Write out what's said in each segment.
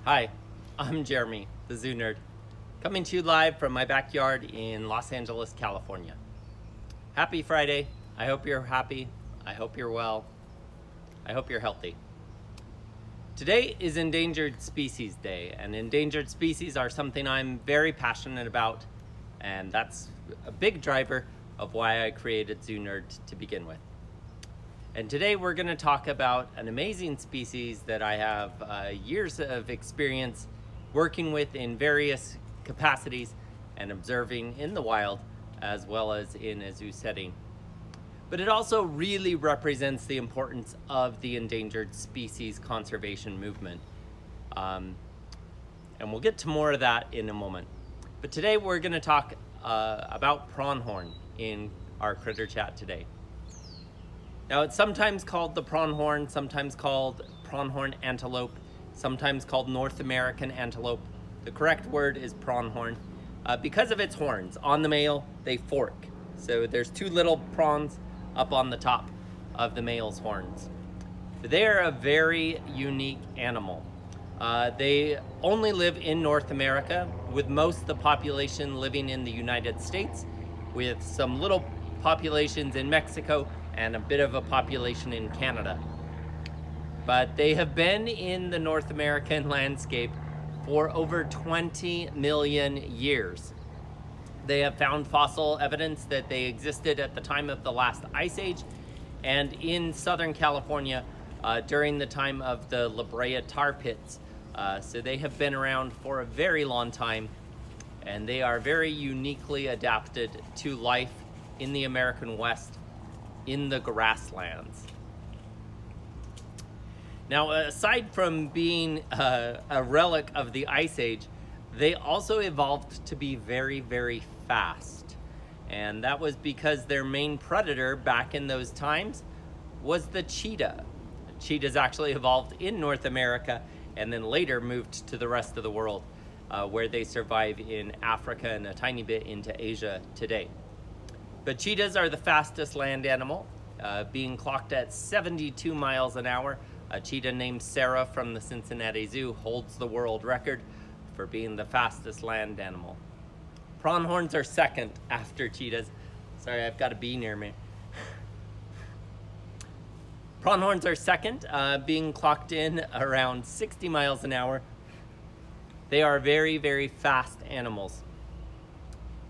Hi, I'm Jeremy, the Zoo Nerd, coming to you live from my backyard in Los Angeles, California. Happy Friday. I hope you're happy. I hope you're well. I hope you're healthy. Today is Endangered Species Day, and endangered species are something I'm very passionate about, and that's a big driver of why I created Zoo Nerd to begin with. And today we're going to talk about an amazing species that I have years of experience working with in various capacities and observing in the wild as well as in a zoo setting. But it also really represents the importance of the endangered species conservation movement. And we'll get to more of that in a moment. But today we're going to talk about pronghorn in our critter chat today. Now, it's sometimes called the pronghorn, sometimes called pronghorn antelope, sometimes called North American antelope. The correct word is pronghorn. Because of its horns, on the male, they fork. So there's two little prongs up on the top of the male's horns. They are a very unique animal. They only live in North America, with most of the population living in the United States, with some little populations in Mexico, and a bit of a population in Canada. But they have been in the North American landscape for over 20 million years. They have found fossil evidence that they existed at the time of the last ice age and in Southern California during the time of the La Brea tar pits. So they have been around for a very long time, and they are very uniquely adapted to life in the American West, in the grasslands. Now, aside from being a relic of the Ice Age, they also evolved to be very, very fast. And that was because their main predator back in those times was the cheetah. Cheetahs actually evolved in North America and then later moved to the rest of the world, where they survive in Africa and a tiny bit into Asia today. But cheetahs are the fastest land animal, being clocked at 72 miles an hour. A cheetah named Sarah from the Cincinnati Zoo holds the world record for being the fastest land animal. Pronghorns are second after cheetahs. Sorry, I've got a bee near me. Pronghorns are second, being clocked in around 60 miles an hour. They are very, very fast animals.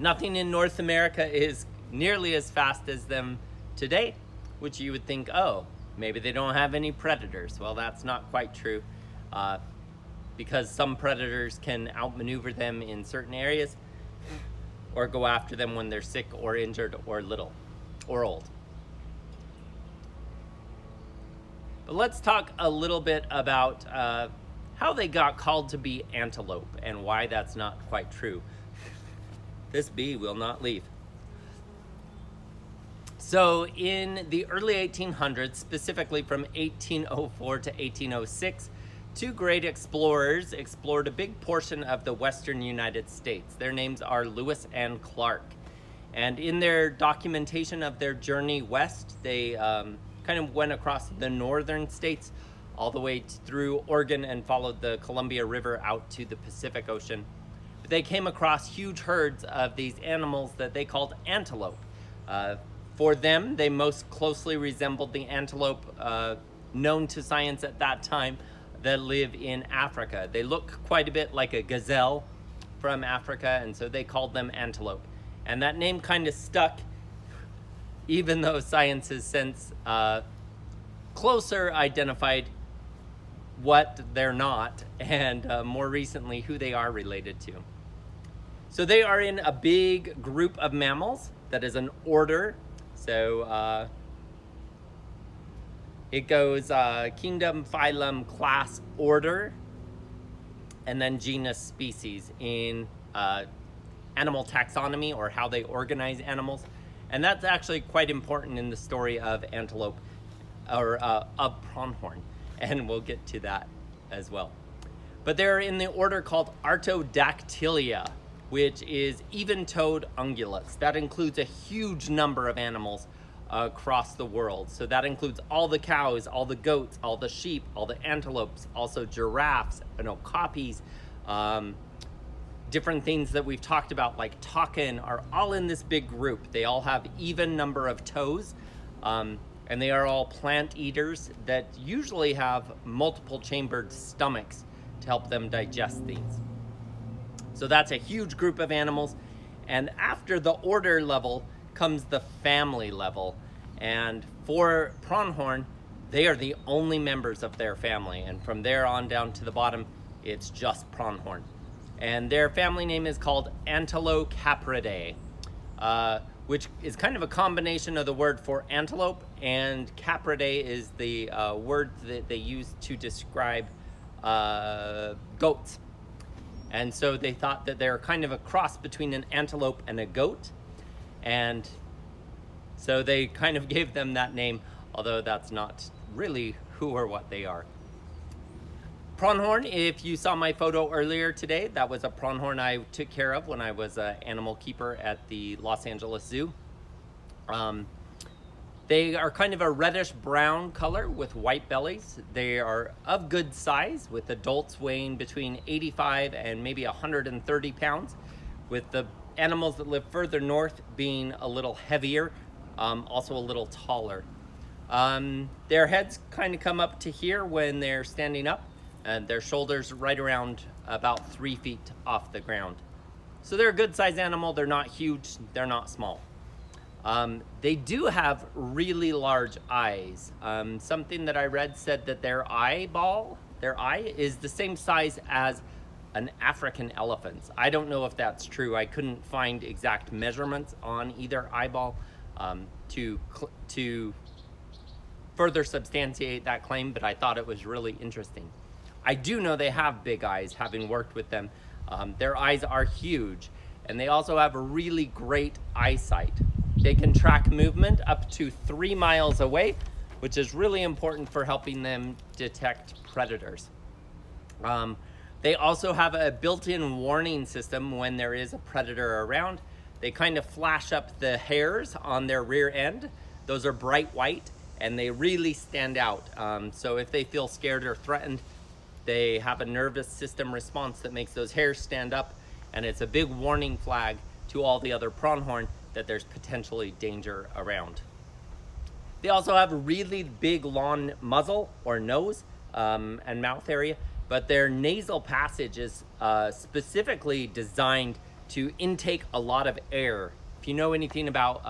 Nothing in North America is nearly as fast as them today, which you would think, oh, maybe they don't have any predators. Well, that's not quite true, because some predators can outmaneuver them in certain areas or go after them when they're sick or injured or little or old. But let's talk a little bit about how they got called to be antelope and why that's not quite true. This bee will not leave. So in the early 1800s, specifically from 1804 to 1806, two great explorers explored a big portion of the western United States. Their names are Lewis and Clark. And in their documentation of their journey west, they kind of went across the northern states all the way through Oregon and followed the Columbia River out to the Pacific Ocean. But they came across huge herds of these animals that they called antelope. For them, they most closely resembled the antelope known to science at that time that live in Africa. They look quite a bit like a gazelle from Africa, and so they called them antelope. And that name kind of stuck, even though science has since closer identified what they're not, and more recently who they are related to. So they are in a big group of mammals that is an order. So it goes kingdom, phylum, class, order, and then genus, species in animal taxonomy, or how they organize animals. And that's actually quite important in the story of antelope, or of pronghorn, and we'll get to that as well. But they're in the order called Artodactylia, which is even-toed ungulates. That includes a huge number of animals across the world. So that includes all the cows, all the goats, all the sheep, all the antelopes, also giraffes, okapis, different things that we've talked about like takin are all in this big group. They all have even number of toes, and they are all plant eaters that usually have multiple chambered stomachs to help them digest things. So that's a huge group of animals. And after the order level comes the family level. And for pronghorn, they are the only members of their family. And from there on down to the bottom, it's just pronghorn. And their family name is called Antilocapridae, which is kind of a combination of the word for antelope, and capridae is the word that they use to describe goats. And so they thought that they're kind of a cross between an antelope and a goat. And so they kind of gave them that name, although that's not really who or what they are. Pronghorn, if you saw my photo earlier today, that was a pronghorn I took care of when I was an animal keeper at the Los Angeles Zoo. They are kind of a reddish brown color with white bellies. They are of good size, with adults weighing between 85 and maybe 130 pounds, with the animals that live further north being a little heavier, also a little taller. Their heads kind of come up to here when they're standing up, and their shoulders right around about 3 feet off the ground. So they're a good sized animal. They're not huge, they're not small. They do have really large eyes. Something that I read said that their eye is the same size as an African elephant's. I don't know if that's true. I couldn't find exact measurements on either eyeball to further substantiate that claim, but I thought it was really interesting. I do know they have big eyes, having worked with them. Their eyes are huge, and they also have a really great eyesight. They can track movement up to 3 miles away, which is really important for helping them detect predators. They also have a built-in warning system when there is a predator around. They kind of flash up the hairs on their rear end. Those are bright white, and they really stand out. So if they feel scared or threatened, they have a nervous system response that makes those hairs stand up, and it's a big warning flag to all the other pronghorn that there's potentially danger around. They also have a really big long muzzle or nose and mouth area, but their nasal passage is specifically designed to intake a lot of air. If you know anything about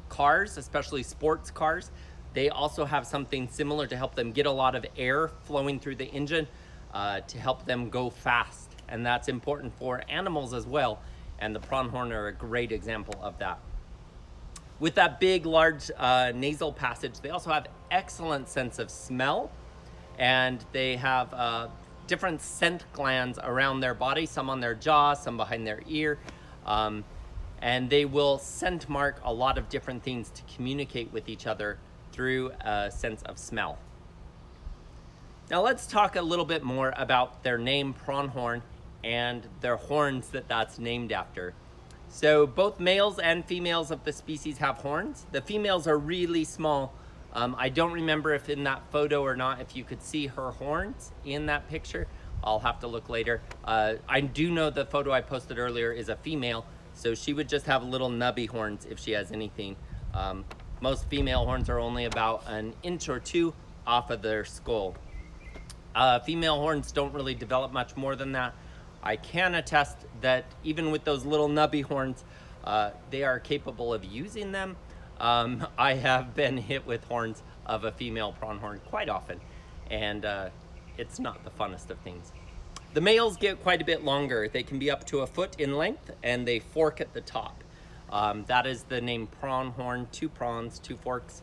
cars, especially sports cars, they also have something similar to help them get a lot of air flowing through the engine to help them go fast. And that's important for animals as well. And the pronghorn are a great example of that. With that big, large nasal passage, they also have excellent sense of smell, and they have different scent glands around their body, some on their jaw, some behind their ear, and they will scent mark a lot of different things to communicate with each other through a sense of smell. Now let's talk a little bit more about their name, pronghorn, and their horns that's named after. So both males and females of the species have horns. The females are really small. I don't remember if in that photo or not, if you could see her horns in that picture. I'll have to look later. I do know the photo I posted earlier is a female, so she would just have little nubby horns if she has anything. Most female horns are only about 1 inch or 2 off of their skull. Female horns don't really develop much more than that. I can attest that even with those little nubby horns, they are capable of using them. I have been hit with horns of a female pronghorn quite often, and it's not the funnest of things. The males get quite a bit longer. They can be up to 1 foot in length, and they fork at the top. That is the name pronghorn, 2 prongs, 2 forks.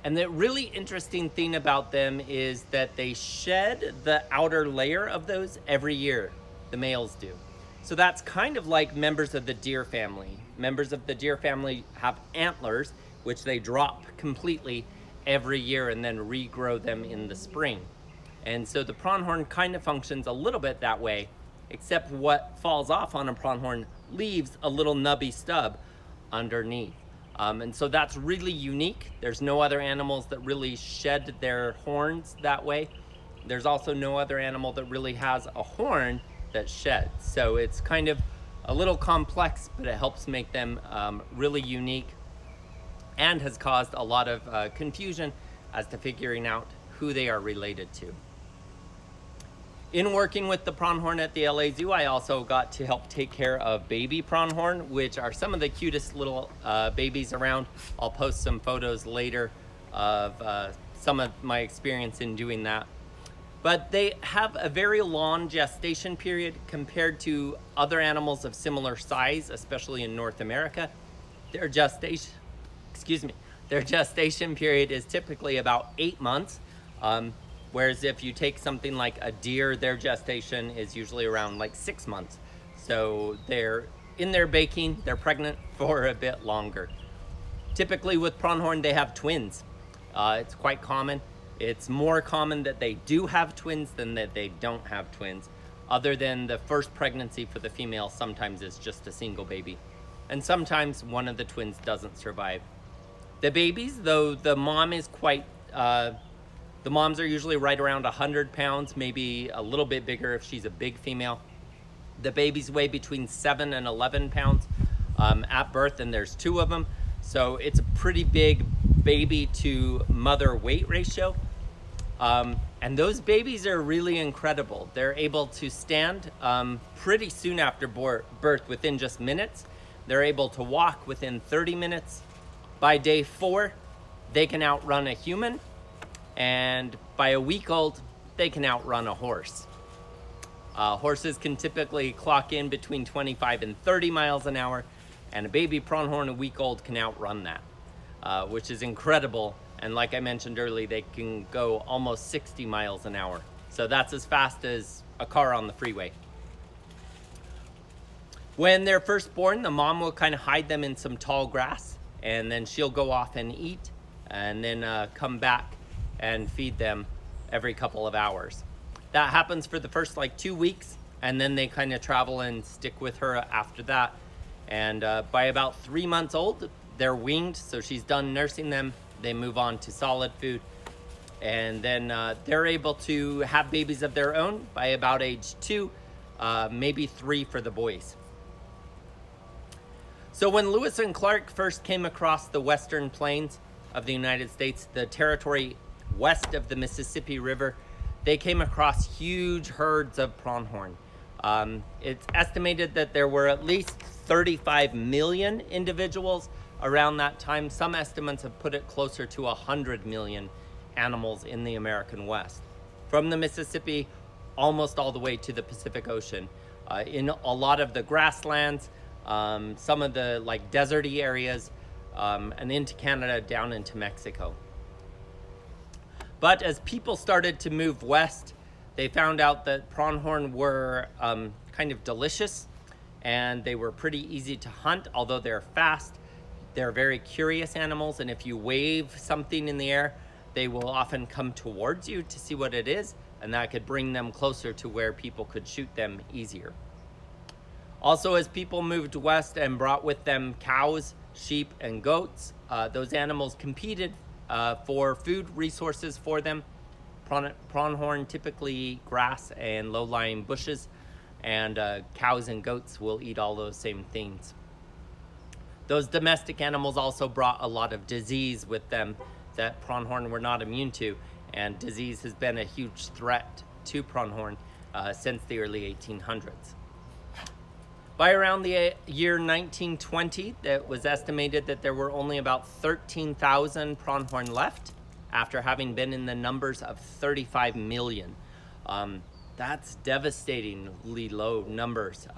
And the really interesting thing about them is that they shed the outer layer of those every year, the males do. So that's kind of like members of the deer family. Members of the deer family have antlers, which they drop completely every year and then regrow them in the spring. And so the pronghorn kind of functions a little bit that way, except what falls off on a pronghorn leaves a little nubby stub underneath. And so that's really unique. There's no other animals that really shed their horns that way. There's also no other animal that really has a horn that sheds. So it's kind of a little complex, but it helps make them really unique, and has caused a lot of confusion as to figuring out who they are related to. In working with the pronghorn at the LA Zoo, I also got to help take care of baby pronghorn, which are some of the cutest little babies around. I'll post some photos later of some of my experience in doing that. But they have a very long gestation period compared to other animals of similar size, especially in North America. Their gestation period is typically about 8 months. Whereas if you take something like a deer, their gestation is usually around like 6 months. So they're in their baking, they're pregnant for a bit longer. Typically with pronghorn, they have twins. It's quite common. It's more common that they do have twins than that they don't have twins. Other than the first pregnancy for the female, sometimes it's just a single baby. And sometimes one of the twins doesn't survive. The babies, though the mom is quite, the moms are usually right around 100 pounds, maybe a little bit bigger if she's a big female. The babies weigh between 7 and 11 pounds at birth, and there's 2 of them. So it's a pretty big baby to mother weight ratio. And those babies are really incredible. They're able to stand pretty soon after birth, within just minutes. They're able to walk within 30 minutes. By day 4, they can outrun a human. And by a week old, they can outrun a horse. Horses can typically clock in between 25 and 30 miles an hour, and a baby pronghorn a week old can outrun that, which is incredible. And like I mentioned earlier, they can go almost 60 miles an hour. So that's as fast as a car on the freeway. When they're first born, the mom will kind of hide them in some tall grass, and then she'll go off and eat, and then come back and feed them every couple of hours. That happens for the first like 2 weeks, and then they kind of travel and stick with her after that. And by about 3 months old, they're weaned, so she's done nursing them. They move on to solid food, and then they're able to have babies of their own by about age 2, maybe 3 for the boys. So when Lewis and Clark first came across the western plains of the United States, the territory west of the Mississippi River, they came across huge herds of pronghorn. It's estimated that there were at least 35 million individuals around that time. Some estimates have put it closer to 100 million animals in the American West, from the Mississippi almost all the way to the Pacific Ocean. In a lot of the grasslands, some of the like deserty areas, and into Canada, down into Mexico. But as people started to move west, they found out that pronghorn were kind of delicious, and they were pretty easy to hunt. Although they're fast, they're very curious animals, and if you wave something in the air, they will often come towards you to see what it is, and that could bring them closer to where people could shoot them easier. Also, as people moved west and brought with them cows, sheep, and goats, those animals competed for food resources for them. Pronghorn typically eat grass and low-lying bushes, and cows and goats will eat all those same things. Those domestic animals also brought a lot of disease with them that pronghorn were not immune to, and disease has been a huge threat to pronghorn since the early 1800s. By around the year 1920, it was estimated that there were only about 13,000 pronghorn left, after having been in the numbers of 35 million. That's devastatingly low numbers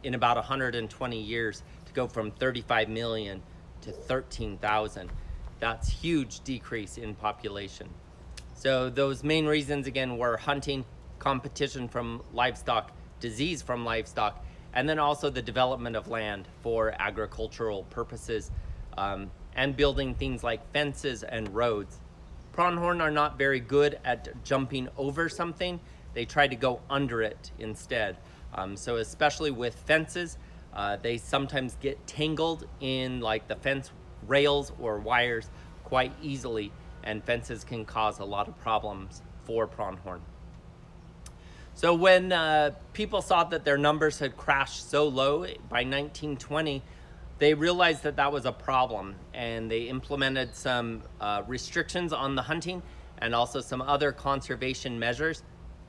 in about 120 years, to go from 35 million to 13,000. That's huge decrease in population. So those main reasons again were hunting, competition from livestock, disease from livestock, and then also the development of land for agricultural purposes, and building things like fences and roads. Pronghorn are not very good at jumping over something. They try to go under it instead. So especially with fences, they sometimes get tangled in like the fence rails or wires quite easily, and fences can cause a lot of problems for pronghorn. So when people saw that their numbers had crashed so low by 1920, they realized that that was a problem, and they implemented some restrictions on the hunting and also some other conservation measures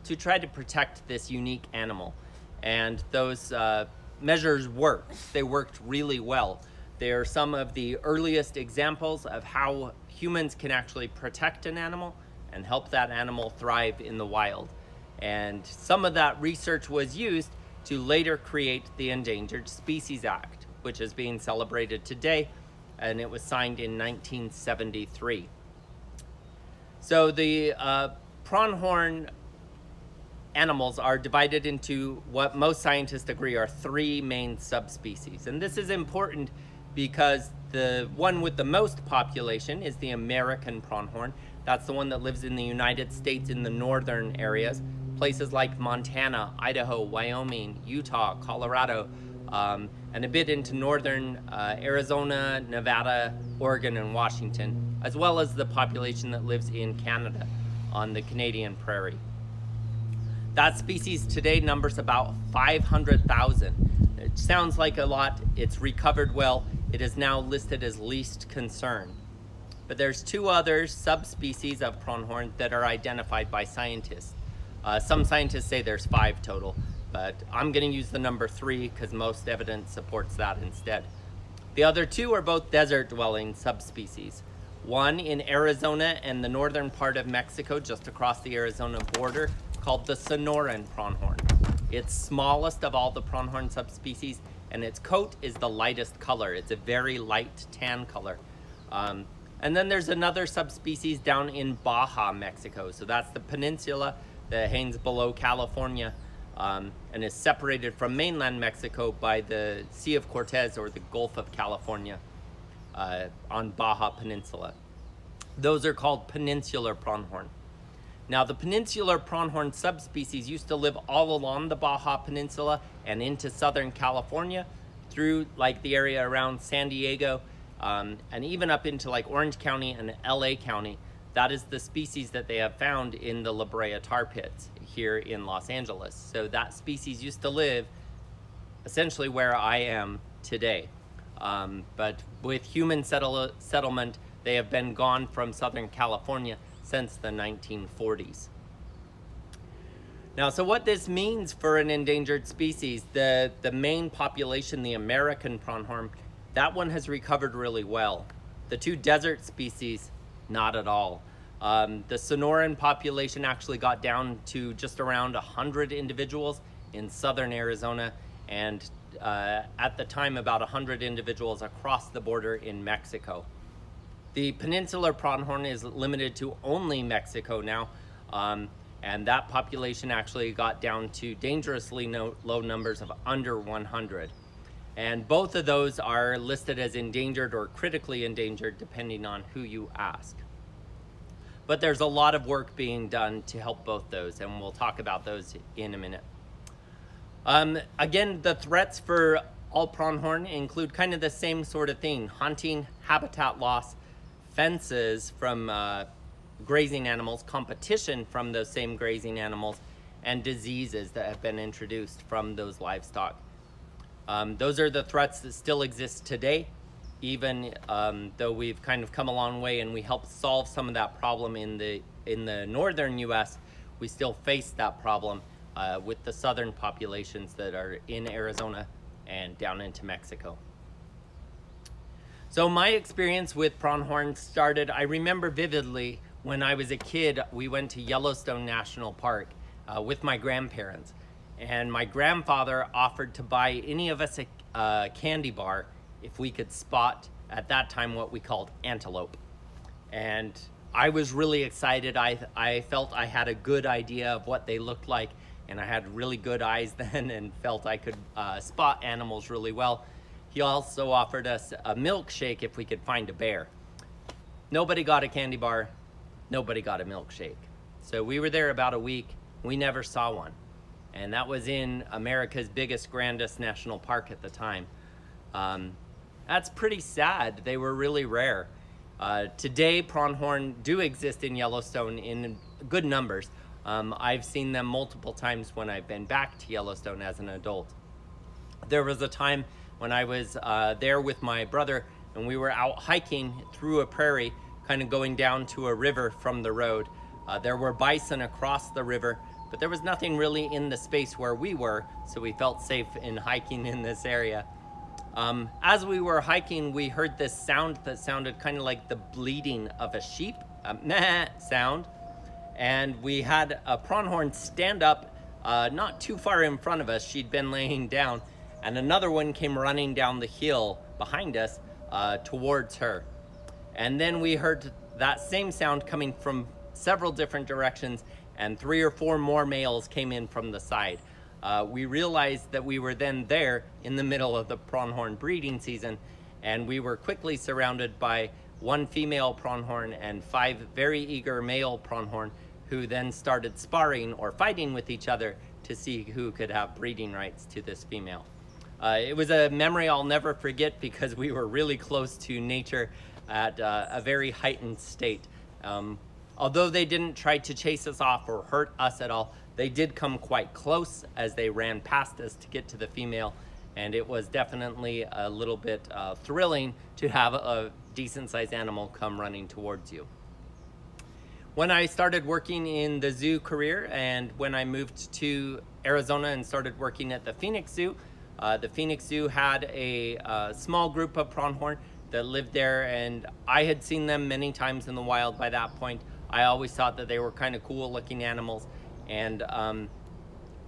to try to protect this unique animal. And those measures worked. They worked really well. They are some of the earliest examples of how humans can actually protect an animal and help that animal thrive in the wild. And some of that research was used to later create the Endangered Species Act, which is being celebrated today, and it was signed in 1973. So the pronghorn animals are divided into what most scientists agree are 3 main subspecies. And this is important because the one with the most population is the American pronghorn. That's the one that lives in the United States in the northern areas, places like Montana, Idaho, Wyoming, Utah, Colorado, and a bit into northern Arizona, Nevada, Oregon, and Washington, as well as the population that lives in Canada on the Canadian prairie. That species today numbers about 500,000. It sounds like a lot. It's recovered well. It is now listed as least concern. But there's 2 other subspecies of pronghorn that are identified by scientists. Some scientists say there's 5 total, but I'm going to use the number 3 because most evidence supports that instead. The other 2 are both desert-dwelling subspecies. One in Arizona and the northern part of Mexico, just across the Arizona border, called the Sonoran pronghorn. It's smallest of all the pronghorn subspecies, and its coat is the lightest color. It's a very light tan color. And then there's another subspecies down in Baja, Mexico. So that's the peninsula that hangs below California, and is separated from mainland Mexico by the Sea of Cortez or the Gulf of California on Baja Peninsula. Those are called peninsular pronghorn. Now, the peninsular pronghorn subspecies used to live all along the Baja Peninsula and into Southern California through like the area around San Diego, and even up into like Orange County and LA County. That is the species that they have found in the La Brea tar pits here in Los Angeles. So that species used to live essentially where I am today. But with human settlement, they have been gone from Southern California since the 1940s. Now, so what this means for an endangered species, the main population, the American pronghorn, that one has recovered really well. The 2 desert species, not at all. The Sonoran population actually got down to just around 100 individuals in southern Arizona, and at the time about 100 individuals across the border in Mexico. The peninsular pronghorn is limited to only Mexico now, and that population actually got down to dangerously low numbers of under 100. And both of those are listed as endangered or critically endangered depending on who you ask. But there's a lot of work being done to help both those, and we'll talk about those in a minute. Again, the threats for all pronghorn include kind of the same sort of thing: hunting, habitat loss, fences from grazing animals, competition from those same grazing animals, and diseases that have been introduced from those livestock. Those are the threats that still exist today, even though we've kind of come a long way and we helped solve some of that problem in the northern U.S. We still face that problem with the southern populations that are in Arizona and down into Mexico. So my experience with pronghorn started, I remember vividly when I was a kid, we went to Yellowstone National Park with my grandparents. And my grandfather offered to buy any of us a candy bar if we could spot, at that time, what we called antelope. And I was really excited. I felt I had a good idea of what they looked like, and I had really good eyes then and felt I could spot animals really well. He also offered us a milkshake if we could find a bear. Nobody got a candy bar, nobody got a milkshake. So we were there about a week, we never saw one. And that was in America's biggest, grandest national park at the time. That's pretty sad. They were really rare. Today, pronghorn do exist in Yellowstone in good numbers. I've seen them multiple times when I've been back to Yellowstone as an adult. There was a time when I was there with my brother, and we were out hiking through a prairie, kind of going down to a river from the road. There were bison across the river, but there was nothing really in the space where we were, so we felt safe in hiking in this area. As we were hiking, we heard this sound that sounded kind of like the bleating of a sheep, a meh sound. And we had a pronghorn stand up not too far in front of us. She'd been laying down, and another one came running down the hill behind us towards her. And then we heard that same sound coming from several different directions, and 3 or 4 more males came in from the side. We realized that we were then there in the middle of the pronghorn breeding season, and we were quickly surrounded by 1 female pronghorn and 5 very eager male pronghorn, who then started sparring or fighting with each other to see who could have breeding rights to this female. It was a memory I'll never forget because we were really close to nature at a very heightened state. Although they didn't try to chase us off or hurt us at all, they did come quite close as they ran past us to get to the female, and it was definitely a little bit thrilling to have a decent-sized animal come running towards you. When I started working in the zoo career, and when I moved to Arizona and started working at the Phoenix Zoo had a small group of pronghorn that lived there, and I had seen them many times in the wild by that point. I always thought that they were kind of cool looking animals, and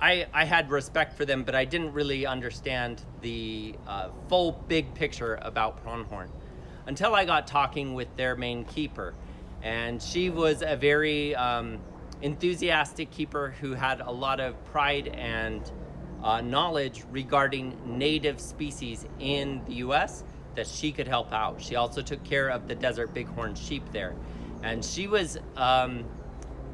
I had respect for them, but I didn't really understand the full big picture about pronghorn until I got talking with their main keeper. And she was a very enthusiastic keeper who had a lot of pride and knowledge regarding native species in the US that she could help out. She also took care of the desert bighorn sheep there. And she was a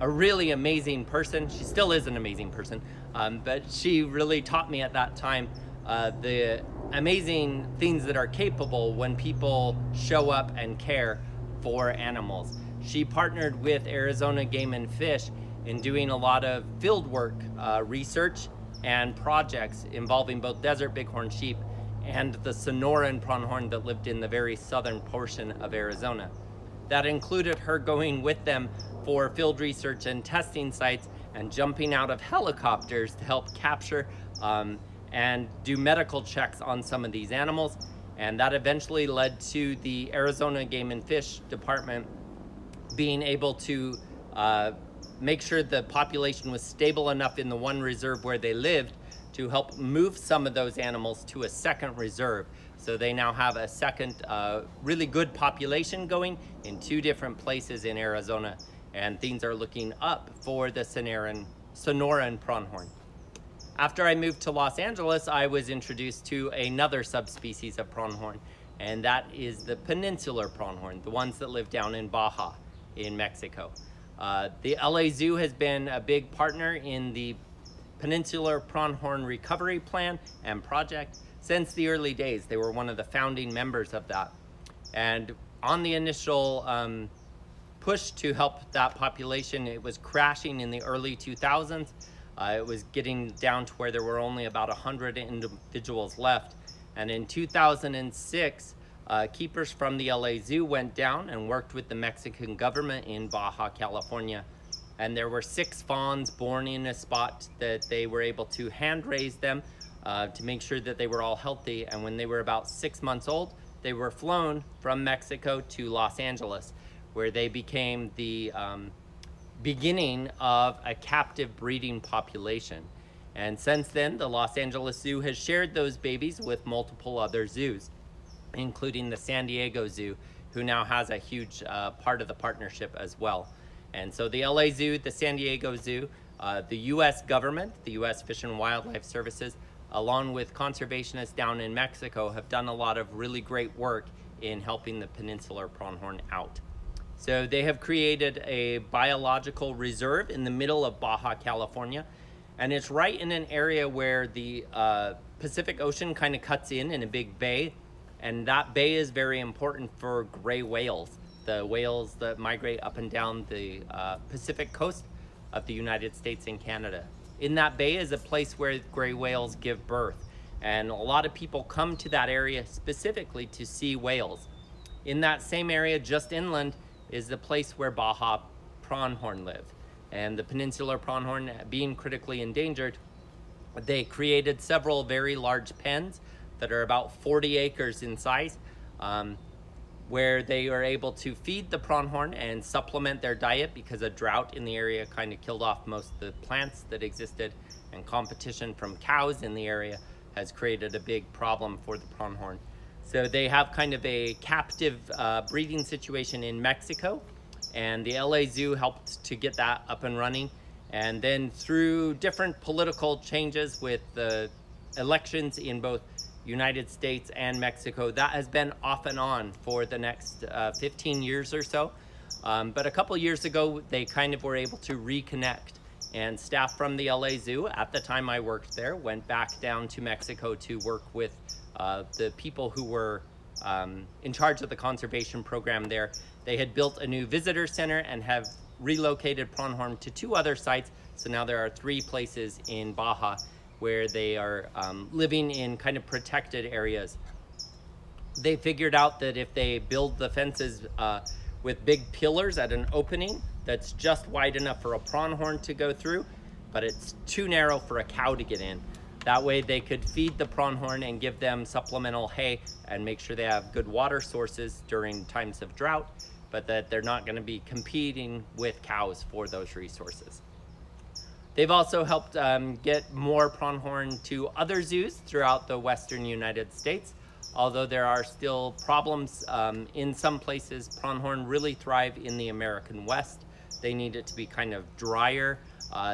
really amazing person. She still is an amazing person, but she really taught me at that time the amazing things that are capable when people show up and care for animals. She partnered with Arizona Game and Fish in doing a lot of field work, research, and projects involving both desert bighorn sheep and the Sonoran pronghorn that lived in the very southern portion of Arizona. That included her going with them for field research and testing sites and jumping out of helicopters to help capture and do medical checks on some of these animals. And that eventually led to the Arizona Game and Fish Department being able to make sure the population was stable enough in the one reserve where they lived to help move some of those animals to a second reserve. So they now have a second really good population going in 2 different places in Arizona, and things are looking up for the Sonoran pronghorn. After I moved to Los Angeles, I was introduced to another subspecies of pronghorn, and that is the peninsular pronghorn, the ones that live down in Baja in Mexico. The LA Zoo has been a big partner in the Peninsular Pronghorn Recovery Plan and Project since the early days. They were one of the founding members of that. And on the initial push to help that population, it was crashing in the early 2000s. It was getting down to where there were only about 100 individuals left. And in 2006, keepers from the LA Zoo went down and worked with the Mexican government in Baja California. And there were 6 fawns born in a spot that they were able to hand raise them to make sure that they were all healthy. And when they were about 6 months old, they were flown from Mexico to Los Angeles, where they became the beginning of a captive breeding population. And since then, the Los Angeles Zoo has shared those babies with multiple other zoos, including the San Diego Zoo, who now has a huge part of the partnership as well. And so the LA Zoo, the San Diego Zoo, the US government, the US Fish and Wildlife Services, along with conservationists down in Mexico, have done a lot of really great work in helping the peninsular pronghorn out. So they have created a biological reserve in the middle of Baja California, and it's right in an area where the Pacific Ocean kind of cuts in a big bay. And that bay is very important for gray whales, the whales that migrate up and down the Pacific coast of the United States and Canada. In that bay is a place where gray whales give birth. And a lot of people come to that area specifically to see whales. In that same area, just inland, is the place where Baja pronghorn live. And the peninsular pronghorn, being critically endangered, they created several very large pens that are about 40 acres in size, where they are able to feed the pronghorn and supplement their diet, because a drought in the area kind of killed off most of the plants that existed, and competition from cows in the area has created a big problem for the pronghorn. So they have kind of a captive breeding situation in Mexico, and the LA Zoo helped to get that up and running. And then through different political changes with the elections in both United States and Mexico, that has been off and on for the next 15 years or so. But a couple years ago, they kind of were able to reconnect, and staff from the LA Zoo, at the time I worked there, went back down to Mexico to work with the people who were in charge of the conservation program there. They had built a new visitor center and have relocated pronghorn to 2 other sites. So now there are 3 places in Baja where they are living in kind of protected areas. They figured out that if they build the fences with big pillars at an opening that's just wide enough for a pronghorn to go through, but it's too narrow for a cow to get in. That way they could feed the pronghorn and give them supplemental hay and make sure they have good water sources during times of drought, but that they're not going to be competing with cows for those resources. They've also helped get more pronghorn to other zoos throughout the western United States. Although there are still problems in some places, pronghorn really thrive in the American West. They need it to be kind of drier.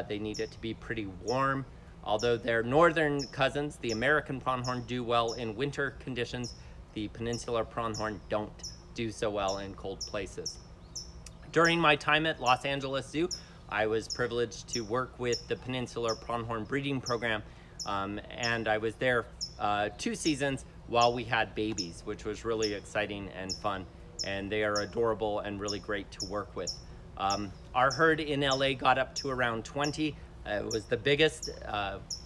They need it to be pretty warm. Although their northern cousins, the American pronghorn, do well in winter conditions, the peninsular pronghorn don't do so well in cold places. During my time at Los Angeles Zoo, I was privileged to work with the peninsular pronghorn breeding program, and I was there 2 seasons while we had babies, which was really exciting and fun, and they are adorable and really great to work with. Our herd in LA got up to around 20. It was the biggest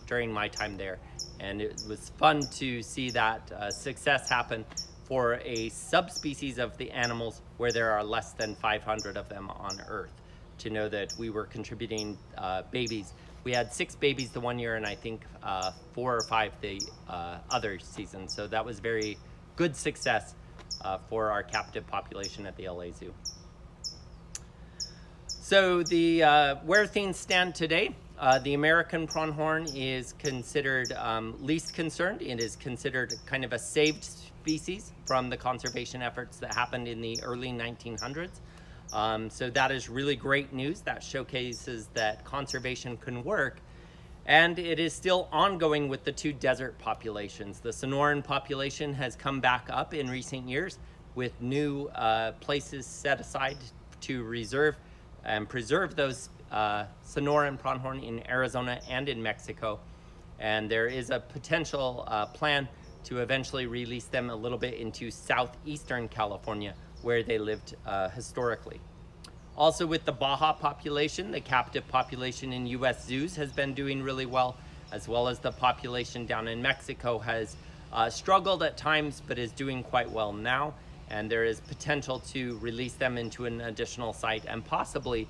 during my time there, and it was fun to see that success happen for a subspecies of the animals where there are less than 500 of them on Earth. To know that we were contributing babies. We had 6 babies the one year, and I think 4 or 5 the other season. So that was very good success for our captive population at the LA Zoo. So where things stand today, the American pronghorn is considered least concerned. It is considered kind of a saved species from the conservation efforts that happened in the early 1900s. So that is really great news. That showcases that conservation can work. And it is still ongoing with the 2 desert populations. The Sonoran population has come back up in recent years with new places set aside to reserve and preserve those Sonoran pronghorn in Arizona and in Mexico. And there is a potential plan to eventually release them a little bit into southeastern California, where they lived historically. Also with the Baja population, the captive population in US zoos has been doing really well as the population down in Mexico has struggled at times, but is doing quite well now. And there is potential to release them into an additional site and possibly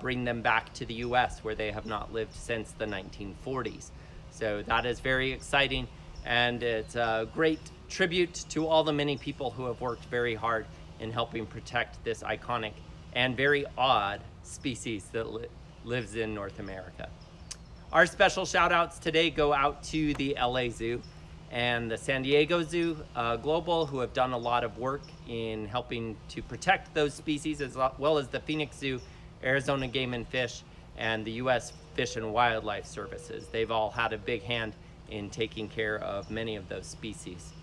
bring them back to the US, where they have not lived since the 1940s. So that is very exciting, and it's a great tribute to all the many people who have worked very hard in helping protect this iconic and very odd species that lives in North America. Our special shout outs today go out to the LA Zoo and the San Diego Zoo Global, who have done a lot of work in helping to protect those species, as well as the Phoenix Zoo, Arizona Game and Fish, and the U.S. Fish and Wildlife Services. They've all had a big hand in taking care of many of those species.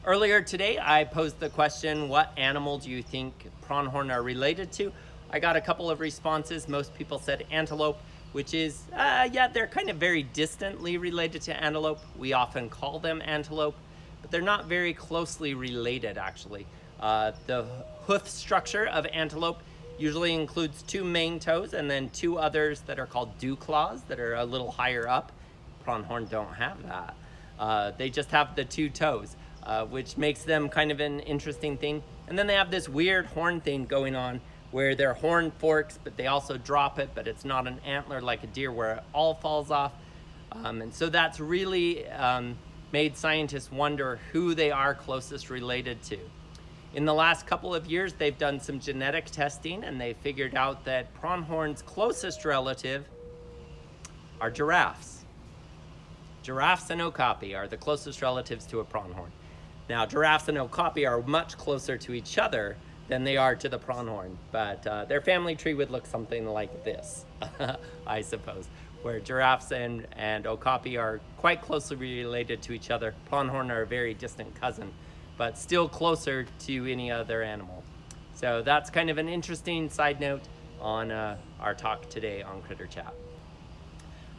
Earlier today, I posed the question, what animal do you think pronghorn are related to? I got a couple of responses. Most people said antelope, which is, yeah, they're kind of very distantly related to antelope. We often call them antelope, but they're not very closely related actually. The hoof structure of antelope usually includes 2 main toes and then 2 others that are called dew claws that are a little higher up. Pronghorn don't have that. They just have the 2 toes, which makes them kind of an interesting thing. And then they have this weird horn thing going on where their horn forks, but they also drop it, but it's not an antler like a deer where it all falls off. And so that's really made scientists wonder who they are closest related to. In the last couple of years, they've done some genetic testing and they figured out that pronghorn's closest relative are giraffes. Giraffes and okapi are the closest relatives to a pronghorn. Now, giraffes and okapi are much closer to each other than they are to the pronghorn, but their family tree would look something like this, I suppose, where giraffes and okapi are quite closely related to each other. Pronghorn are a very distant cousin, but still closer to any other animal. So that's kind of an interesting side note on our talk today on Critter Chat.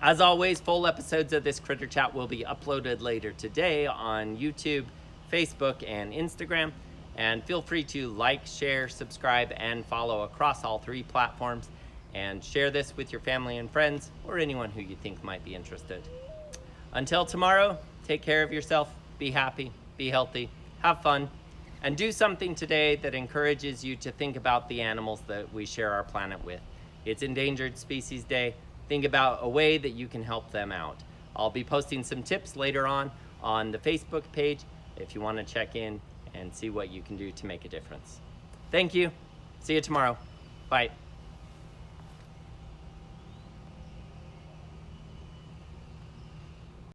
As always, full episodes of this Critter Chat will be uploaded later today on YouTube, Facebook, and Instagram. And feel free to like, share, subscribe, and follow across all 3 platforms. And share this with your family and friends or anyone who you think might be interested. Until tomorrow, take care of yourself, be happy, be healthy, have fun, and do something today that encourages you to think about the animals that we share our planet with. It's Endangered Species Day. Think about a way that you can help them out. I'll be posting some tips later on the Facebook page if you want to check in and see what you can do to make a difference. Thank you. See you tomorrow. Bye.